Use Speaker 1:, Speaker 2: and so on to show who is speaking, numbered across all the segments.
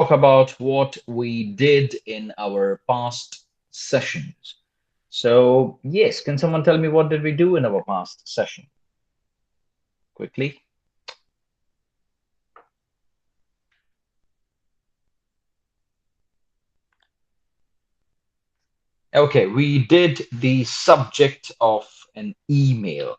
Speaker 1: talk about what we did in our past sessions. So, yes, can someone tell me what did we do in our past session? Quickly. Okay, we did the subject of an email.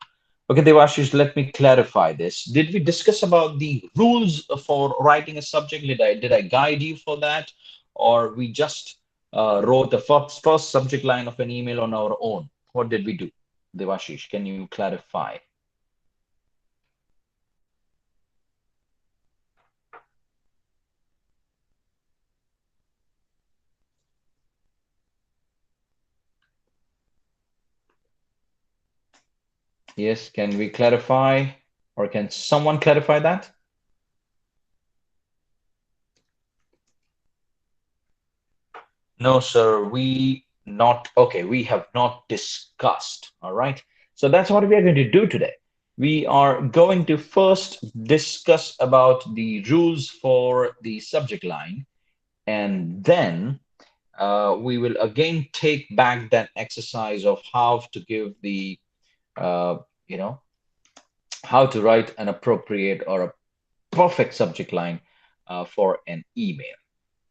Speaker 1: Okay, Devashish, let me clarify this. Did we discuss about the rules for writing a subject? Did I guide you for that, or we just wrote the first subject line of an email on our own? What did we do, Devashish? Can you clarify? Yes, can we clarify, or can someone clarify that? No, sir, we have not discussed, all right? So that's what we are going to do today. We are going to first discuss about the rules for the subject line, and then we will again take back that exercise of how to give the, uh, you know, how to write an appropriate or a perfect subject line for an email.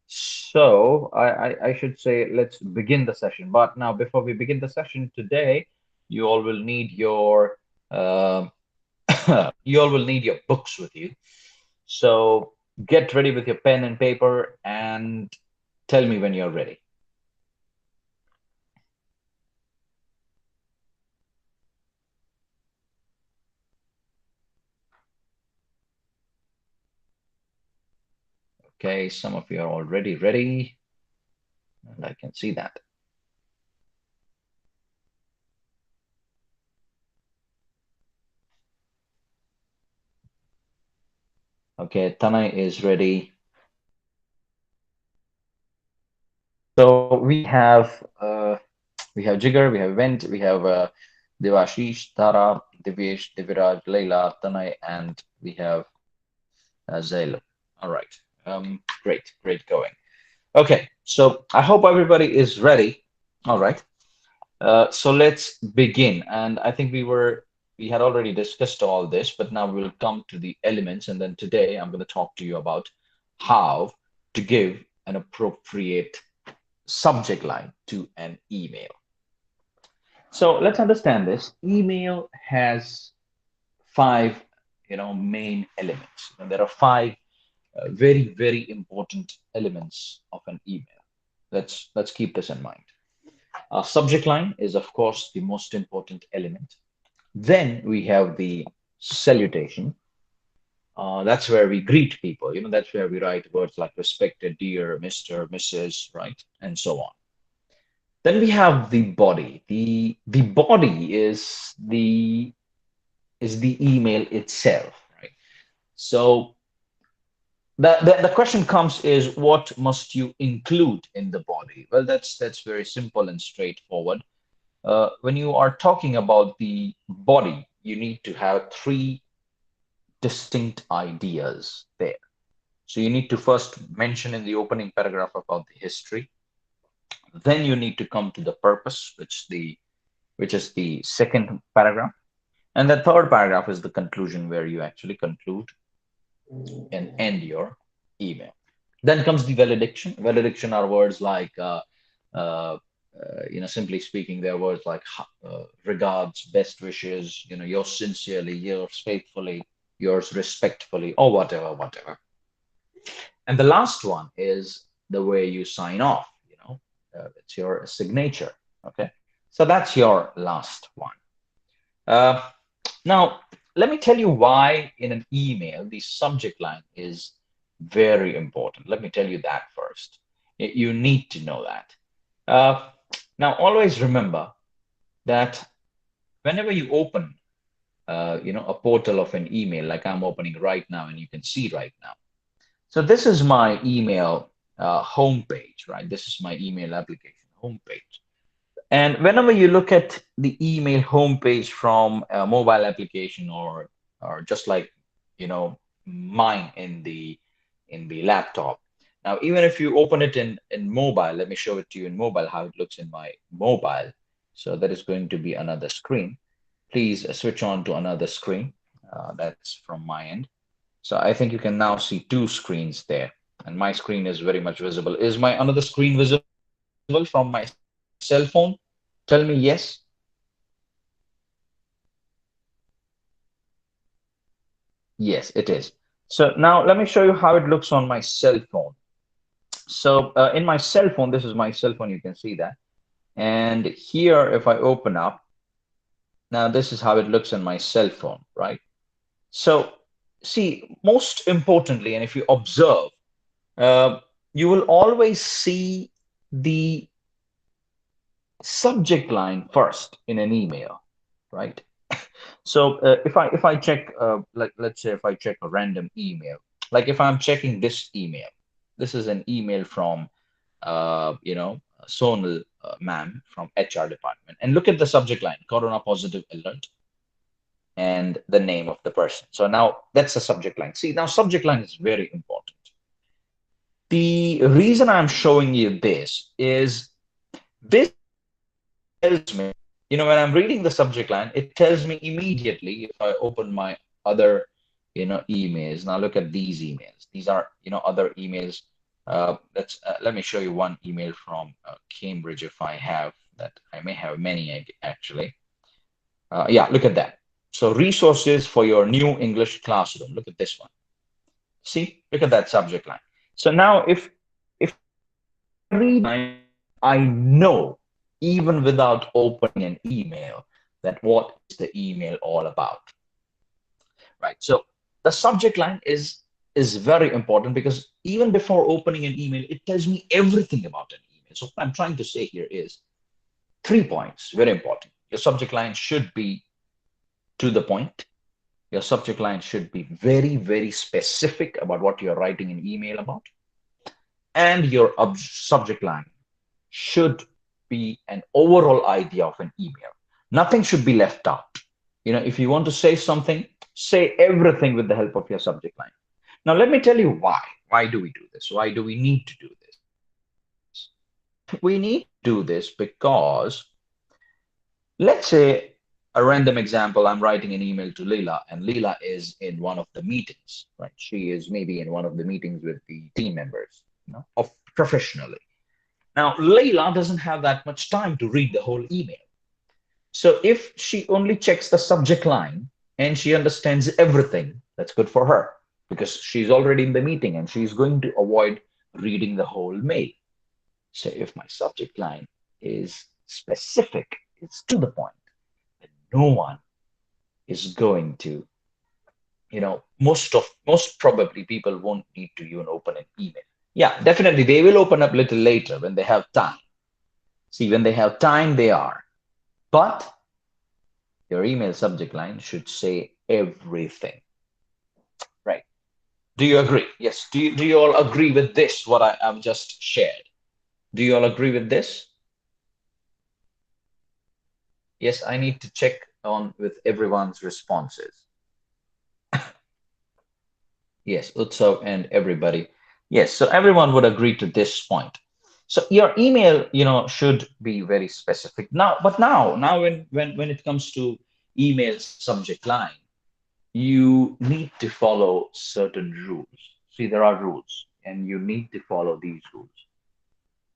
Speaker 1: So I should say let's begin the session. But now, before we begin the session today, you all will need your uh, you all will need your books with you. So get ready with your pen and paper and tell me when you're ready. Okay, some of you are already ready, and I can see that. Okay, Tanay is ready. So we have Jigar, we have Vent, we have Devashish, Tara, Divyesh, Diviraj, Leila, Tanay, and we have Zail. All right. Great going. Okay, so I hope everybody is ready. All right. So let's begin. And I think we had already discussed all this, but now we'll come to the elements. And then today I'm going to talk to you about how to give an appropriate subject line to an email. So let's understand this. Email has five, main elements. And there are five very important elements of an email. Let's keep this in mind. Subject line is, of course, the most important element. Then we have the salutation. That's where we greet people. That's where we write words like respected, dear, Mr., Mrs., right, and so on. Then we have the body. The body is the email itself, right? So the question comes is what must you include in the body? Well, that's very simple and straightforward. When you are talking about the body, you need to have three distinct ideas there. So you need to first mention in the opening paragraph about the history. Then you need to come to the purpose, which is the second paragraph. And the third paragraph is the conclusion where you actually conclude and end your email. Then comes the valediction. Valediction are words like, uh, simply speaking, they're words like regards, best wishes, yours sincerely, yours faithfully, yours respectfully, or whatever. And the last one is the way you sign off. It's your signature. Okay, so that's your last one. Uh, Now, let me tell you why in an email the subject line is very important. Let me tell you that first. You need to know that. Uh, Now, always remember that whenever you open, a portal of an email, like I'm opening right now, and you can see right now. So this is my email homepage, right? This is my email application homepage. And whenever you look at the email homepage from a mobile application or just like mine in the laptop, Now, even if you open it in mobile, let me show it to you in mobile, how it looks in my mobile. So that is going to be another screen. Please switch on to another screen. That's from my end. So I think you can now see two screens there, and my screen is very much visible. Is my another screen visible from my cell phone? Tell me yes. Yes, it is. So now let me show you how it looks on my cell phone. So in my cell phone, this is my cell phone, you can see that. And here, if I open up, now this is how it looks on my cell phone, right? So see, most importantly, and if you observe, uh, you will always see the subject line first in an email, right? So if I check like let's say if I check a random email, like if I'm checking this email, this is an email from Sonal ma'am from HR department, and look at the subject line: Corona positive alert and the name of the person. So now that's the subject line. See, now subject line is very important. The reason I'm showing you this is this tells me, when I'm reading the subject line, it tells me immediately if I open my other, emails. Now look at these emails. These are, other emails. Let me show you one email from Cambridge if I have that. I may have many actually. Yeah, look at that. So resources for your new English classroom. Look at this one. See, look at that subject line. So now if I read this subject line, I know even without opening an email that what is the email all about, right? So the subject line is very important because even before opening an email, it tells me everything about an email. So what I'm trying to say here is 3 points, very important. Your subject line should be to the point. Your subject line should be very, very specific about what you're writing an email about. And your subject line should be an overall idea of an email. Nothing should be left out. If you want to say something, say everything with the help of your subject line. Now, let me tell you why. Why do we do this? Why do we need to do this? We need to do this because, let's say, a random example, I'm writing an email to Leela, and Leela is in one of the meetings, right? She is maybe in one of the meetings with the team members, of professionally. Now, Leila doesn't have that much time to read the whole email. So if she only checks the subject line and she understands everything, that's good for her because she's already in the meeting and she's going to avoid reading the whole mail. So if my subject line is specific, it's to the point, then no one is going to, most probably people won't need to even open an email. Yeah, definitely they will open up a little later when they have time. See, when they have time, they are. But your email subject line should say everything, right? Do you agree? Yes. Do you all agree with this, what I've just shared? Do you all agree with this? Yes, I need to check on with everyone's responses. Yes, Utsav and everybody. Yes, so everyone would agree to this point. So your email, should be very specific. Now, when it comes to email subject line, you need to follow certain rules. See, there are rules, and you need to follow these rules.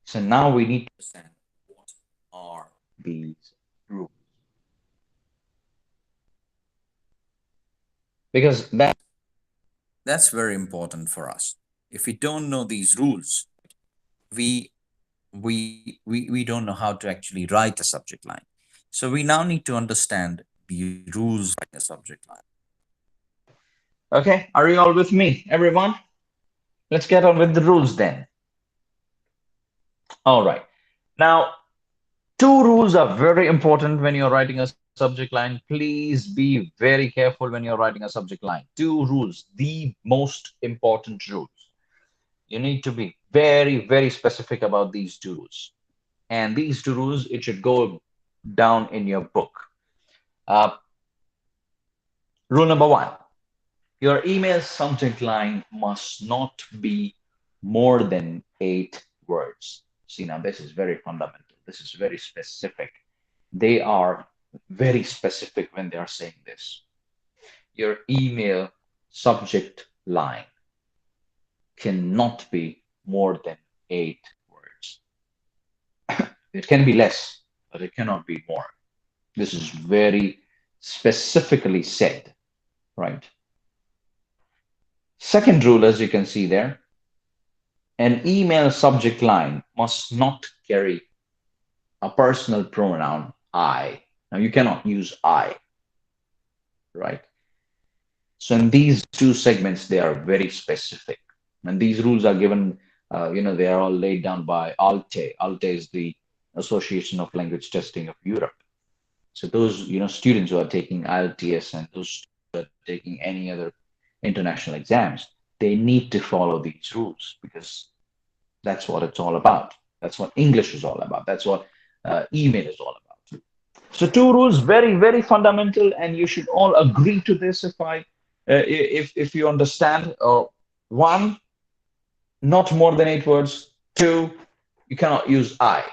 Speaker 1: So now we need to understand what are these rules, because that's very important for us. If we don't know these rules, we we don't know how to actually write a subject line. So we now need to understand the rules of a subject line. Okay, are you all with me, everyone? Let's get on with the rules then. All right. Now, two rules are very important when you're writing a subject line. Please be very careful when you're writing a subject line. Two rules, the most important rules. You need to be very, very specific about these two rules. And these two rules, it should go down in your book. Uh, Rule number one, your email subject line must not be more than 8 words. See, now this is very fundamental. This is very specific. They are very specific when they are saying this. Your email subject line cannot be more than 8 words. It can be less, but it cannot be more. This is very specifically said, right? Second rule, as you can see there, an email subject line must not carry a personal pronoun I. Now you cannot use I, right? So in these two segments, they are very specific. And these rules are given, they are all laid down by ALTE. ALTE is the Association of Language Testing of Europe. So those, students who are taking IELTS and those who are taking any other international exams, they need to follow these rules because that's what it's all about. That's what English is all about. That's what email is all about. So two rules, very, very fundamental, and you should all agree to this if you understand. One, not more than 8 words. Two, you cannot use I.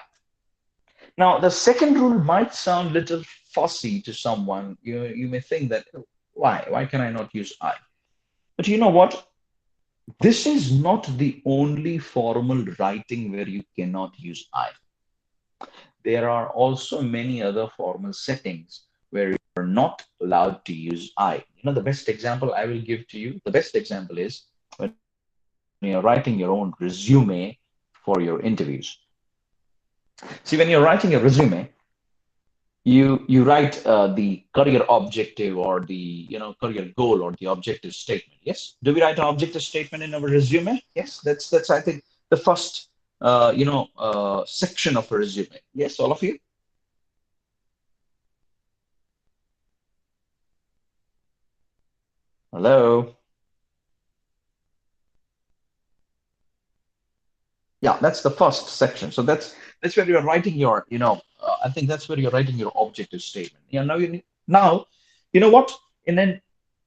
Speaker 1: Now, the second rule might sound a little fussy to someone. You may think that, why can I not use I? But you know what? This is not the only formal writing where you cannot use I. There are also many other formal settings where you are not allowed to use I. The best example I will give to you, the best example is when you're writing your own resume for your interviews. See, when you're writing a resume, you write the career objective or the career goal or the objective statement. Yes, do we write an objective statement in our resume? Yes, that's I think the first section of a resume. Yes, all of you. Hello. Yeah, that's the first section. So that's where you're writing your I think that's where you're writing your objective statement. Now you know what, in a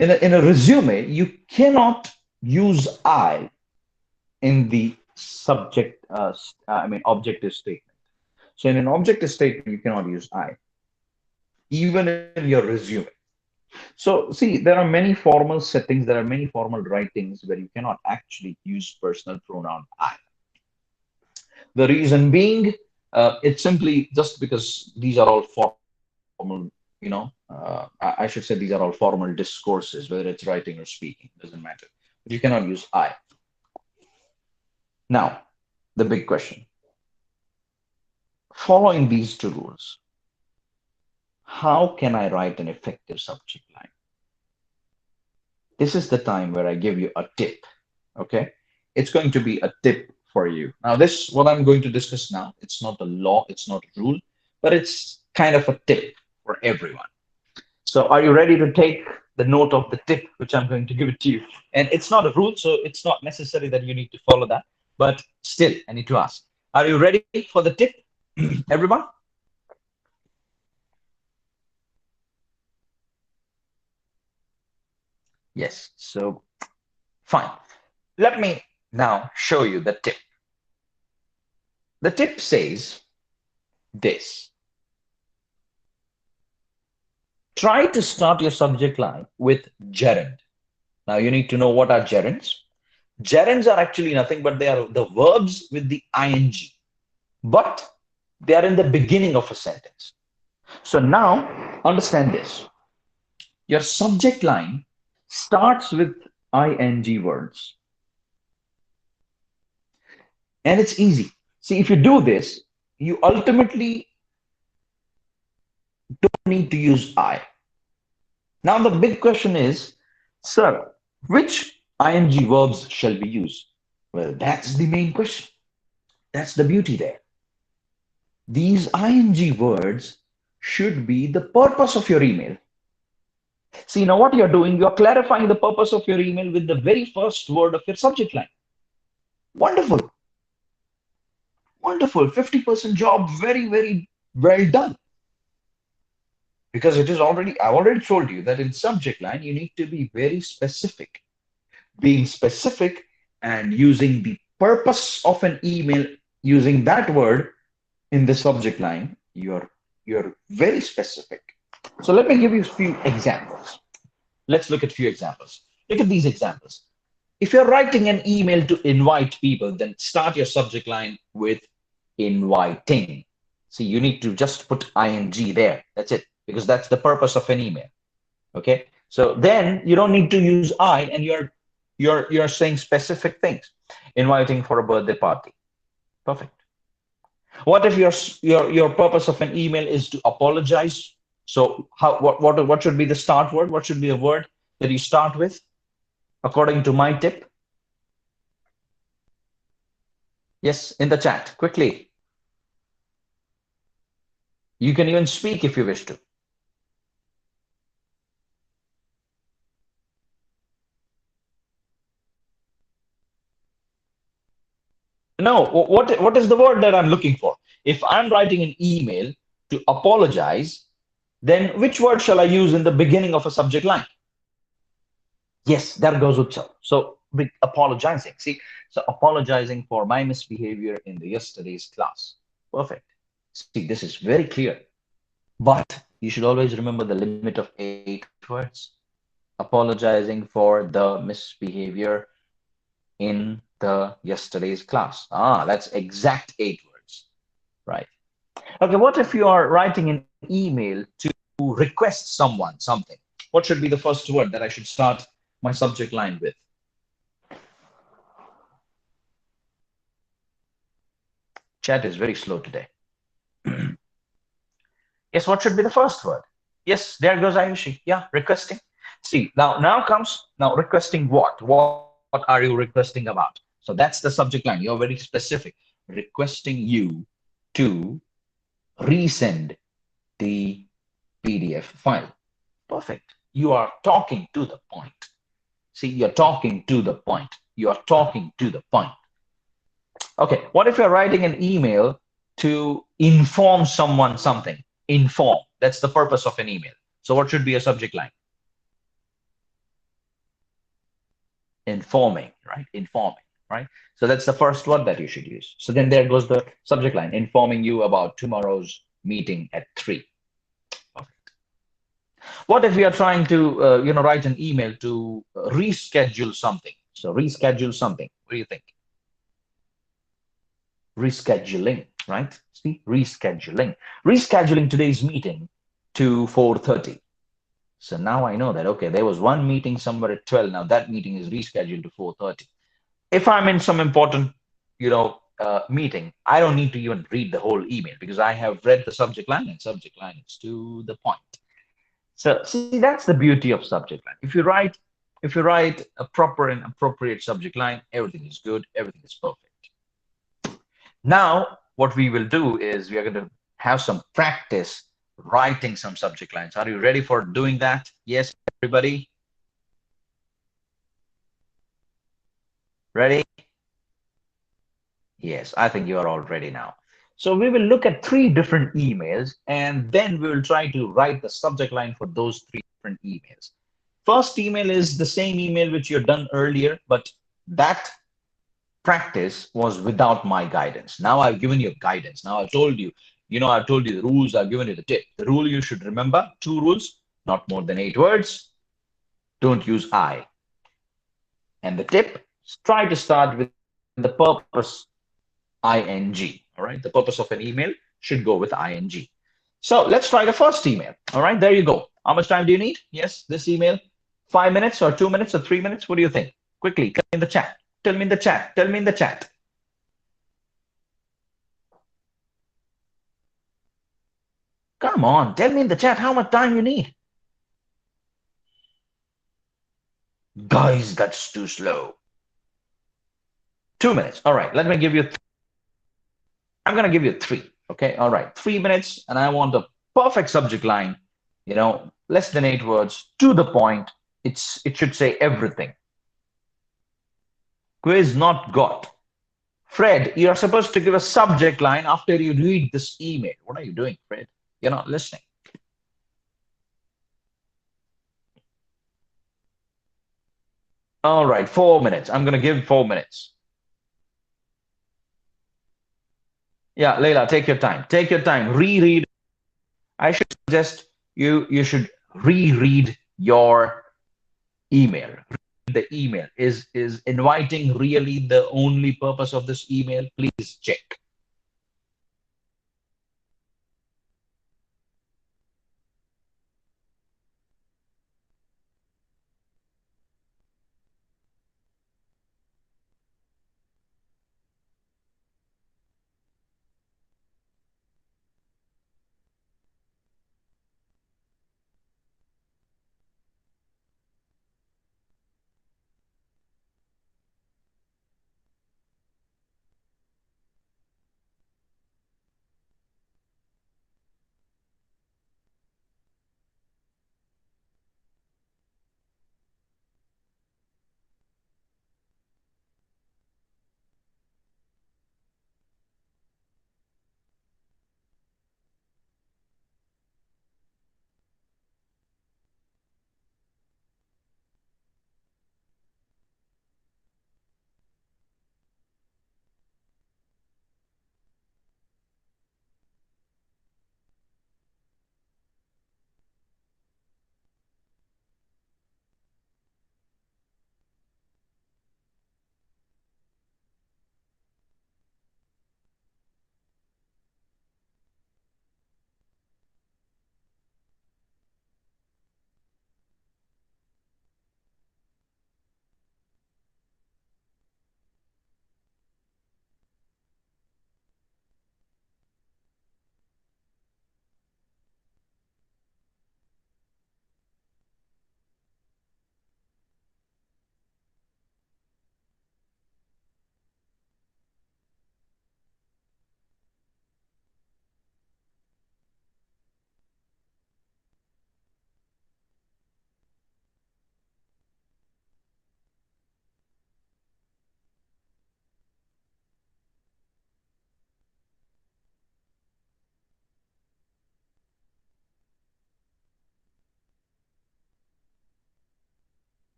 Speaker 1: resume you cannot use I in the subject objective statement. So in an objective statement you cannot use I even in your resume. So see, there are many formal settings, there are many formal writings where you cannot actually use personal pronoun I. The reason being, it's simply just because these are all formal, I should say these are all formal discourses, whether it's writing or speaking, doesn't matter. But you cannot use I. Now, the big question. Following these two rules, how can I write an effective subject line? This is the time where I give you a tip, okay? It's going to be a tip for you. Now, what I'm going to discuss now, it's not a law, it's not a rule, but it's kind of a tip for everyone. So are you ready to take the note of the tip, which I'm going to give it to you? And it's not a rule, so it's not necessary that you need to follow that, but still, I need to ask, are you ready for the tip, everyone? Yes, so fine. Let me now show you the tip. The tip says this. Try to start your subject line with gerund. Now you need to know what are gerunds. Gerunds are actually nothing but they are the verbs with the ing, but they are in the beginning of a sentence. So now understand this. Your subject line starts with ing words. And it's easy. See, if you do this, you ultimately don't need to use I. Now the big question is, sir, which ing verbs shall we use? Well, that's the main question. That's the beauty there. These ing words should be the purpose of your email. See, now what you're doing, you're clarifying the purpose of your email with the very first word of your subject line. Wonderful. Wonderful. 50% job, very, very well done. Because I've already told you that in subject line, you need to be very specific. Being specific and using the purpose of an email using that word in the subject line, you're very specific. So let me give you a few examples. Let's look at a few examples. Look at these examples. If you're writing an email to invite people, then start your subject line with inviting. See, you need to just put ing there. That's it, because that's the purpose of an email. Okay. So then you don't need to use I, and you're saying specific things. Inviting for a birthday party. Perfect. What if your purpose of an email is to apologize? So what should be the start word? What should be a word that you start with according to my tip? Yes, in the chat, quickly. You can even speak if you wish to. No, what is the word that I'm looking for? If I'm writing an email to apologize, then which word shall I use in the beginning of a subject line? Yes, there goes Utsav. So with apologizing, see, so apologizing for my misbehavior in the yesterday's class. Perfect. See, this is very clear. But you should always remember the limit of 8 words. Apologizing for the misbehavior in the yesterday's class. Ah, that's exact 8 words, right? Okay, what if you are writing an email to request someone something? What should be the first word that I should start my subject line with? Chat is very slow today. Yes, what should be the first word? Yes, there goes Ayushi. Yeah, requesting. See, now requesting what? What are you requesting about? So that's the subject line. You're very specific. Requesting you to resend the PDF file. Perfect. You are talking to the point. See, you're talking to the point. You are talking to the point. Okay, what if you're writing an email to inform someone something? Inform. That's the purpose of an email. So what should be a subject line? Informing, right? Informing, right? So that's the first word that you should use. So then there goes the subject line, informing you about tomorrow's meeting at 3. Perfect. What if we are trying to, write an email to reschedule something? So reschedule something. What do you think? Rescheduling, right? See, rescheduling. Rescheduling today's meeting to 4:30. So now I know that, okay, there was one meeting somewhere at 12. Now that meeting is rescheduled to 4:30. If I'm in some important, meeting, I don't need to even read the whole email because I have read the subject line, and subject line is to the point. So see, that's the beauty of subject line. If you write a proper and appropriate subject line, everything is good, everything is perfect. Now, what we will do is we are going to have some practice writing some subject lines. Are you ready for doing that? Yes, everybody? Ready? Yes, I think you are all ready now. So we will look at 3 different emails, and then we will try to write the subject line for those 3 different emails. First email is the same email which you've done earlier, but that practice was without my guidance. Now I've given you guidance. Now I've told you the rules, I've given you the tip. The rule you should remember, 2 rules, not more than 8 words. Don't use I. And the tip, try to start with the purpose ing. All right, the purpose of an email should go with ing. So let's try the first email. All right, there you go. How much time do you need? Yes, this email, 5 minutes or 2 minutes or 3 minutes? What do you think? Quickly, tell me in the chat. Tell me in the chat. Tell me in the chat. Come on, tell me in the chat how much time you need. Guys, that's too slow. 2 minutes. All right, let me give you. I'm going to give you 3. Okay, all right, 3 minutes, and I want a perfect subject line. Less than 8 words, to the point. It should say everything. Quiz not got. Fred, you're supposed to give a subject line after you read this email. What are you doing, Fred? You're not listening. All right, 4 minutes. I'm going to give 4 minutes. Yeah, Leila, take your time. Take your time. Reread. I should suggest you should reread your email. The email is inviting really the only purpose of this email? Please check.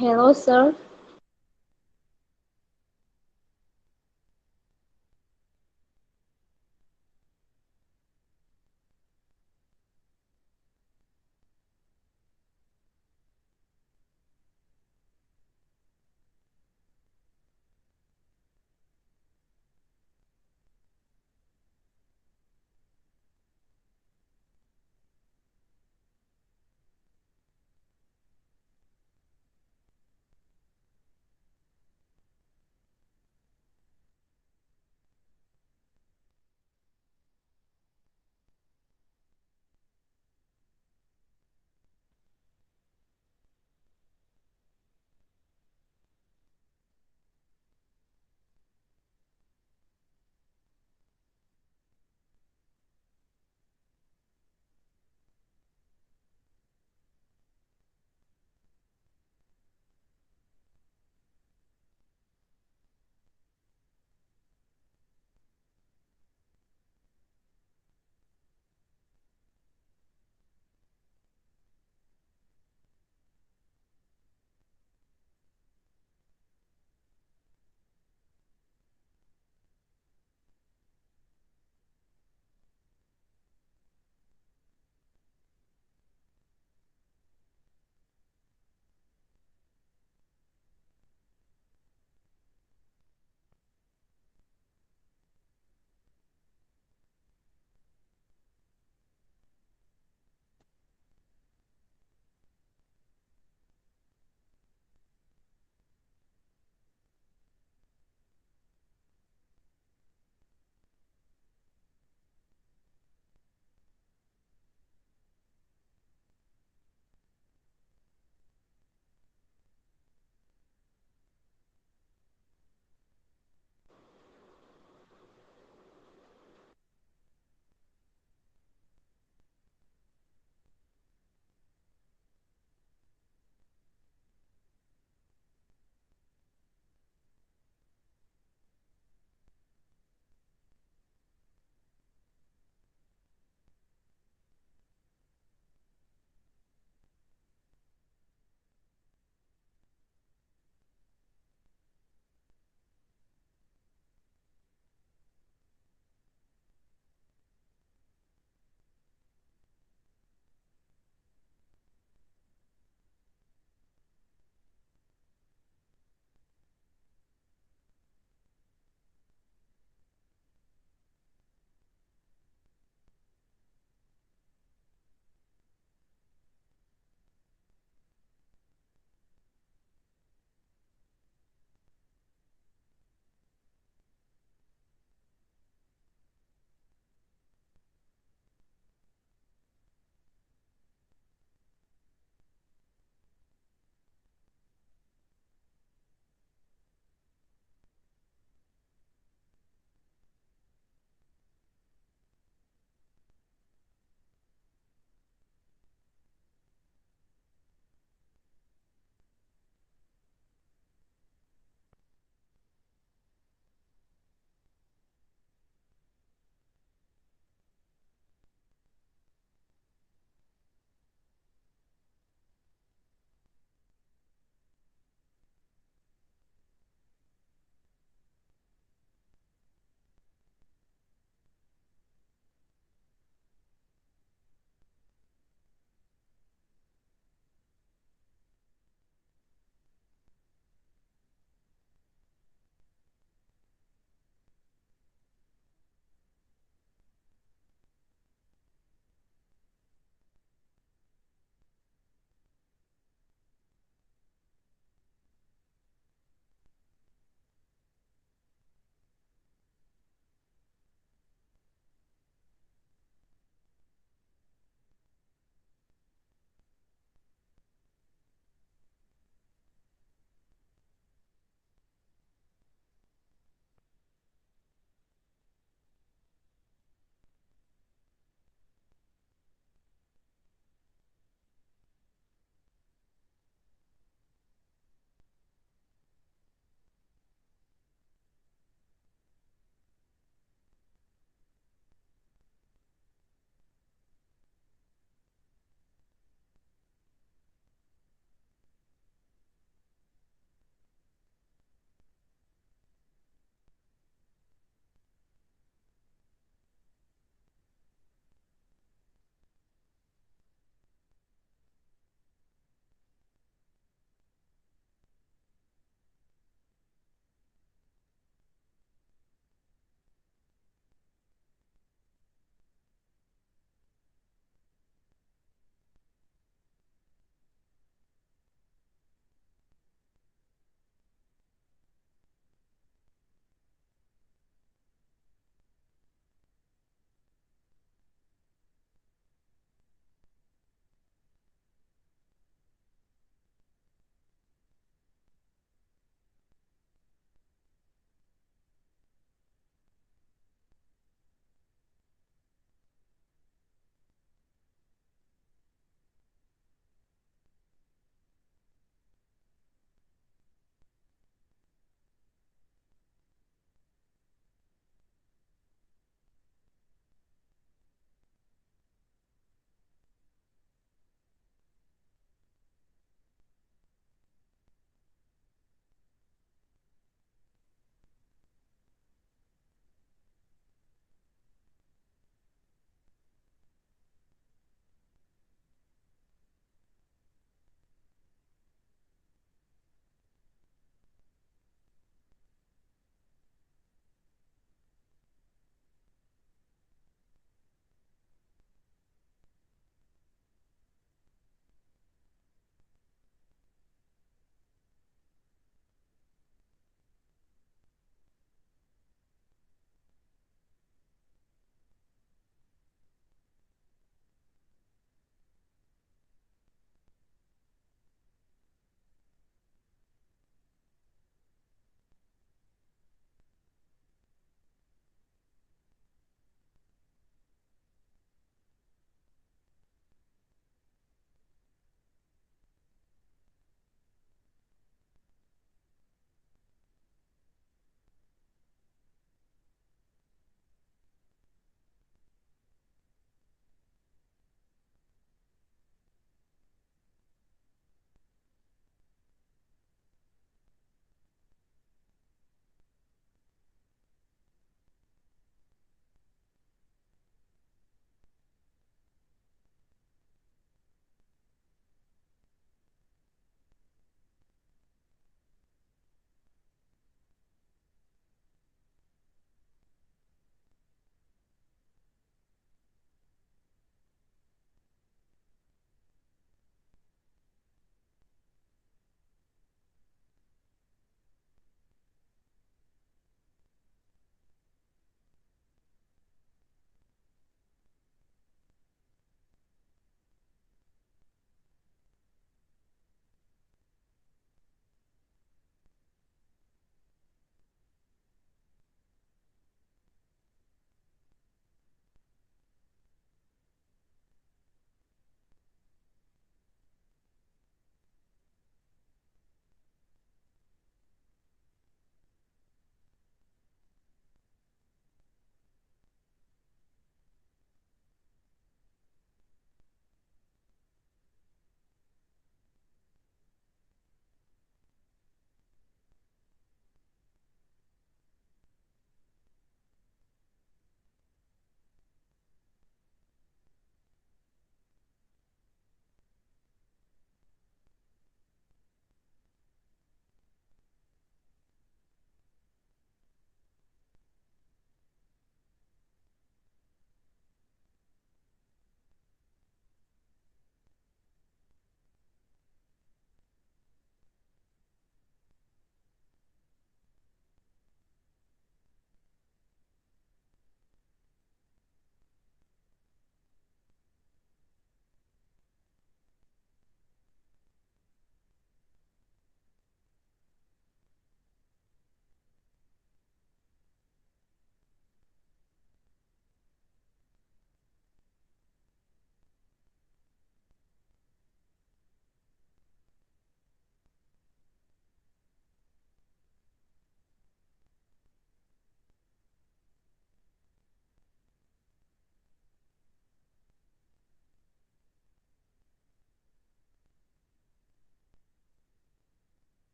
Speaker 2: Hello, sir.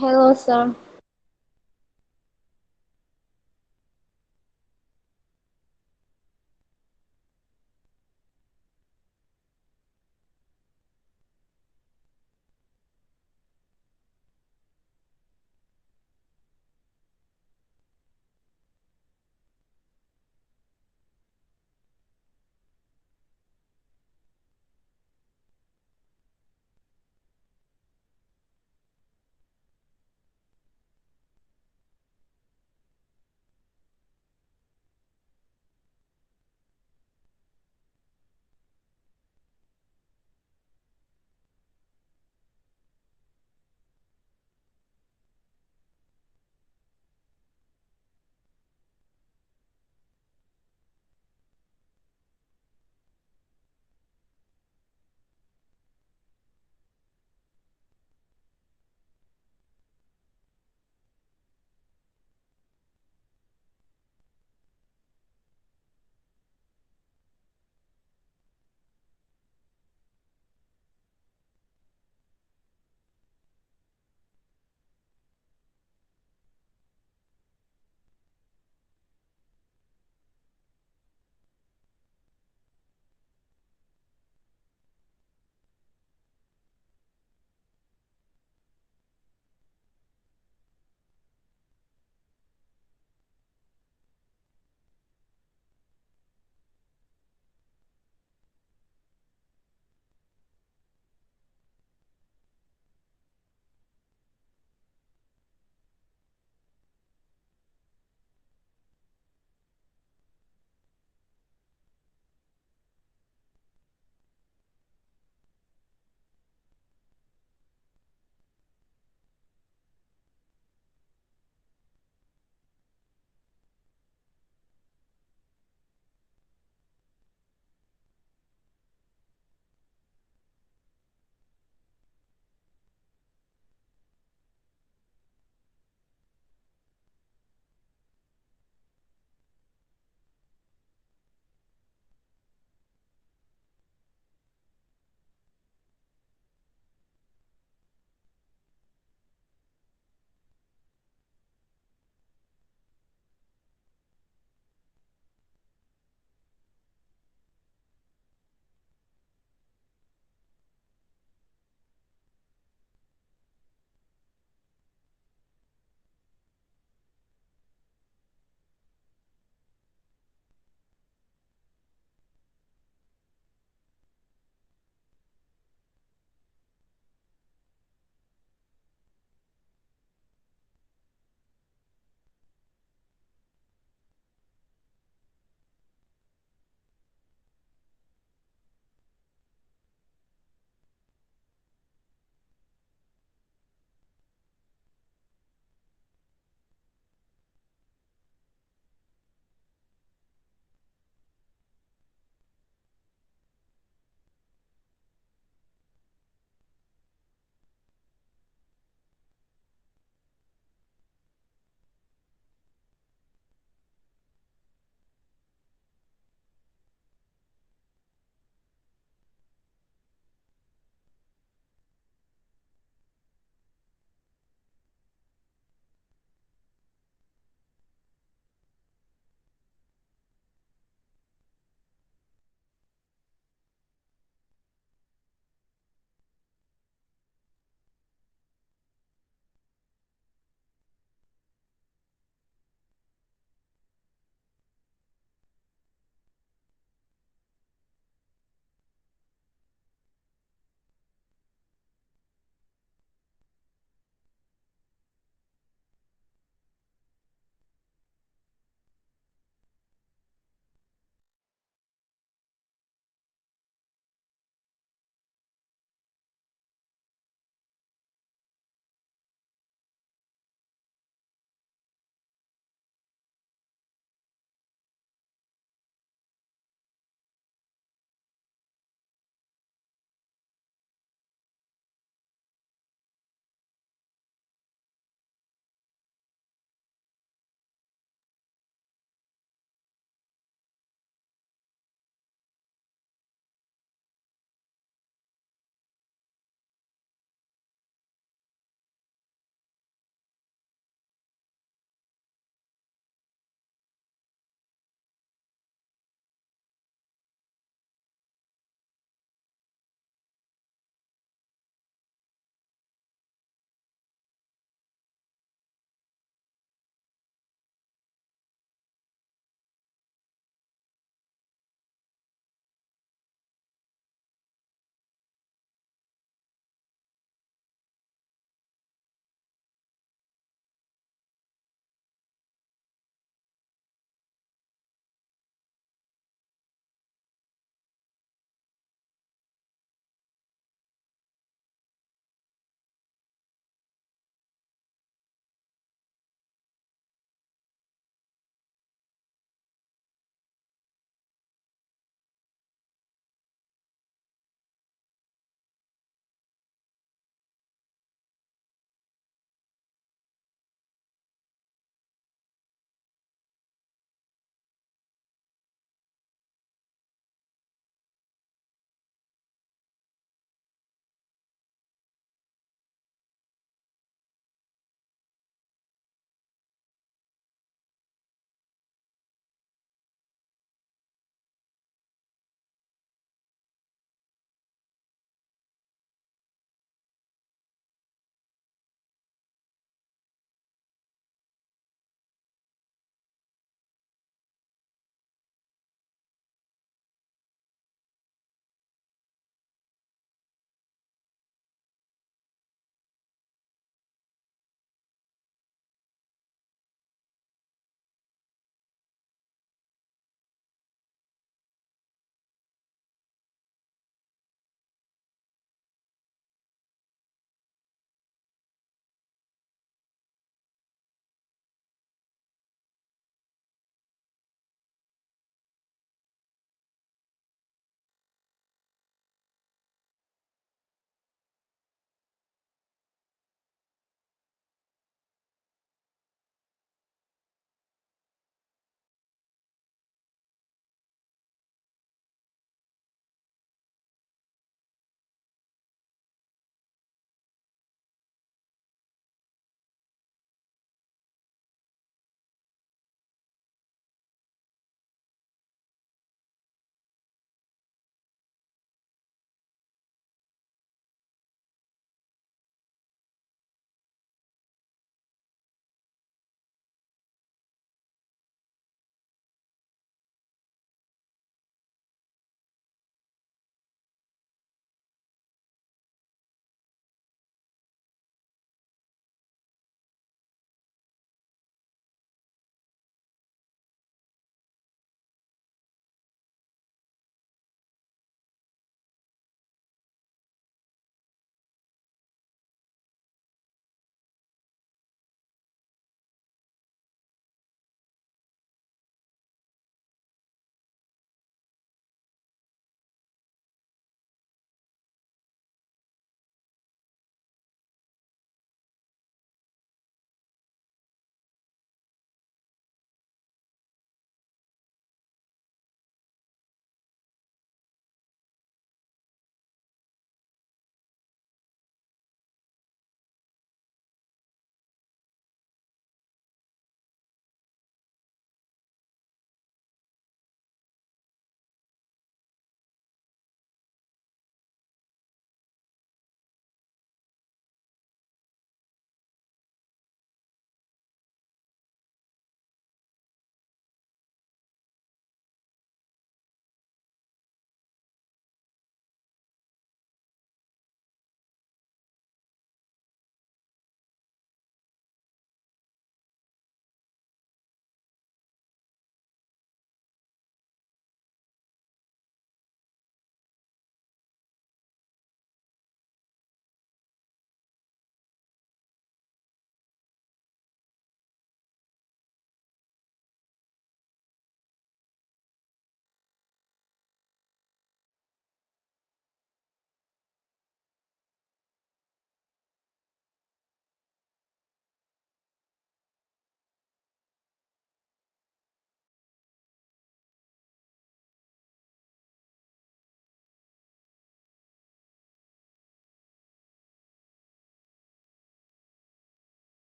Speaker 2: Hello, sir.